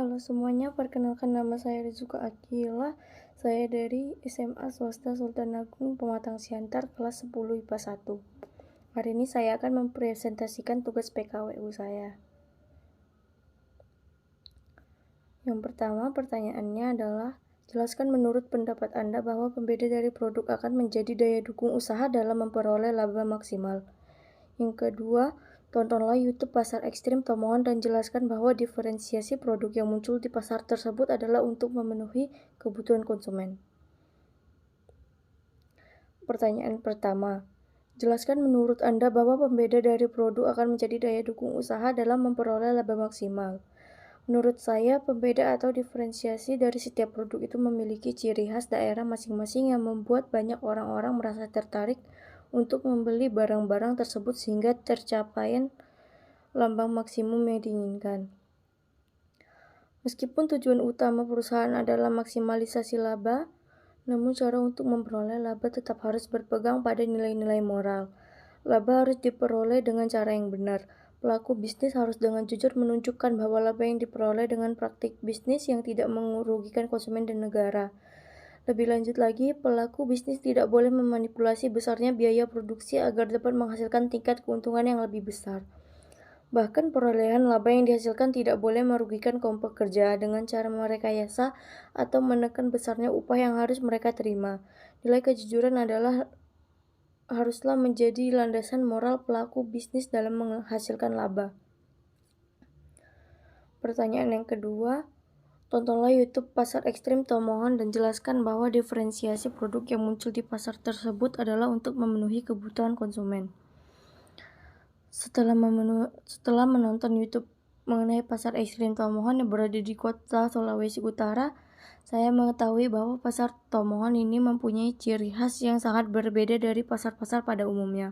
Halo semuanya, perkenalkan nama saya Rizuka Akila. Saya dari SMA Swasta Sultan Agung Pematang Siantar kelas 10 IPA 1. Hari ini saya akan mempresentasikan tugas PKWU saya. Yang pertama, pertanyaannya adalah, jelaskan menurut pendapat Anda bahwa pembeda dari produk akan menjadi daya dukung usaha dalam memperoleh laba maksimal. Yang kedua, tontonlah YouTube Pasar Ekstrim Tomohon dan jelaskan bahwa diferensiasi produk yang muncul di pasar tersebut adalah untuk memenuhi kebutuhan konsumen. Pertanyaan pertama, jelaskan menurut Anda bahwa pembeda dari produk akan menjadi daya dukung usaha dalam memperoleh laba maksimal. Menurut saya, pembeda atau diferensiasi dari setiap produk itu memiliki ciri khas daerah masing-masing yang membuat banyak orang-orang merasa tertarik untuk membeli barang-barang tersebut sehingga tercapaian lambang maksimum yang diinginkan. Meskipun tujuan utama perusahaan adalah maksimalisasi laba, namun cara untuk memperoleh laba tetap harus berpegang pada nilai-nilai moral. Laba harus diperoleh dengan cara yang benar. Pelaku bisnis harus dengan jujur menunjukkan bahwa laba yang diperoleh dengan praktik bisnis yang tidak merugikan konsumen dan negara. Lebih lanjut lagi, pelaku bisnis tidak boleh memanipulasi besarnya biaya produksi agar dapat menghasilkan tingkat keuntungan yang lebih besar. Bahkan perolehan laba yang dihasilkan tidak boleh merugikan kaum pekerja dengan cara merekayasa atau menekan besarnya upah yang harus mereka terima. Nilai kejujuran haruslah menjadi landasan moral pelaku bisnis dalam menghasilkan laba. Pertanyaan yang kedua, tontonlah YouTube Pasar Ekstrim Tomohon dan jelaskan bahwa diferensiasi produk yang muncul di pasar tersebut adalah untuk memenuhi kebutuhan konsumen. Setelah menonton YouTube mengenai Pasar Ekstrim Tomohon yang berada di kota Sulawesi Utara, saya mengetahui bahwa pasar Tomohon ini mempunyai ciri khas yang sangat berbeda dari pasar-pasar pada umumnya,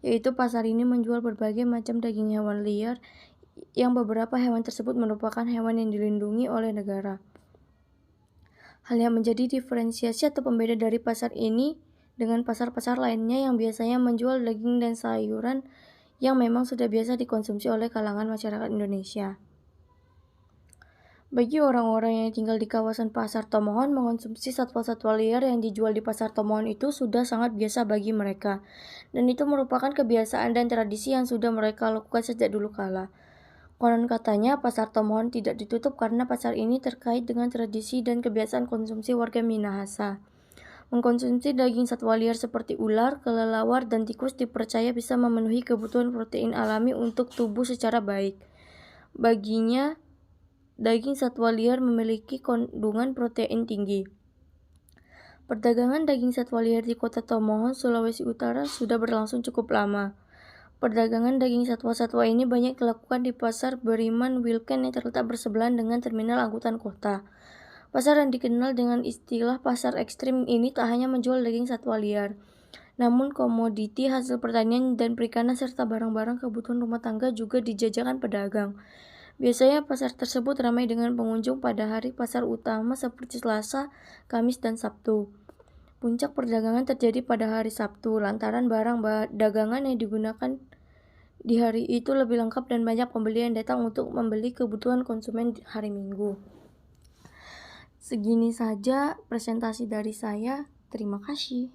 yaitu pasar ini menjual berbagai macam daging hewan liar yang beberapa hewan tersebut merupakan hewan yang dilindungi oleh negara. Hal yang menjadi diferensiasi atau pembeda dari pasar ini dengan pasar-pasar lainnya yang biasanya menjual daging dan sayuran yang memang sudah biasa dikonsumsi oleh kalangan masyarakat Indonesia. Bagi orang-orang yang tinggal di kawasan Pasar Tomohon, mengonsumsi satwa-satwa liar yang dijual di Pasar Tomohon itu sudah sangat biasa bagi mereka, dan itu merupakan kebiasaan dan tradisi yang sudah mereka lakukan sejak dulu kala. Konon katanya, Pasar Tomohon tidak ditutup karena pasar ini terkait dengan tradisi dan kebiasaan konsumsi warga Minahasa. Mengkonsumsi daging satwa liar seperti ular, kelelawar, dan tikus dipercaya bisa memenuhi kebutuhan protein alami untuk tubuh secara baik. Baginya, daging satwa liar memiliki kandungan protein tinggi. Perdagangan daging satwa liar di kota Tomohon, Sulawesi Utara sudah berlangsung cukup lama. Perdagangan daging satwa-satwa ini banyak dilakukan di Pasar Beriman Wilken yang terletak bersebelahan dengan terminal angkutan kota. Pasar yang dikenal dengan istilah pasar ekstrim ini tak hanya menjual daging satwa liar, namun komoditi hasil pertanian dan perikanan serta barang-barang kebutuhan rumah tangga juga dijajakan pedagang. Biasanya pasar tersebut ramai dengan pengunjung pada hari pasar utama seperti Selasa, Kamis, dan Sabtu. Puncak perdagangan terjadi pada hari Sabtu, lantaran barang dagangan yang digunakan di hari itu lebih lengkap dan banyak pembeli yang datang untuk membeli kebutuhan konsumen di hari Minggu. Segini saja presentasi dari saya. Terima kasih.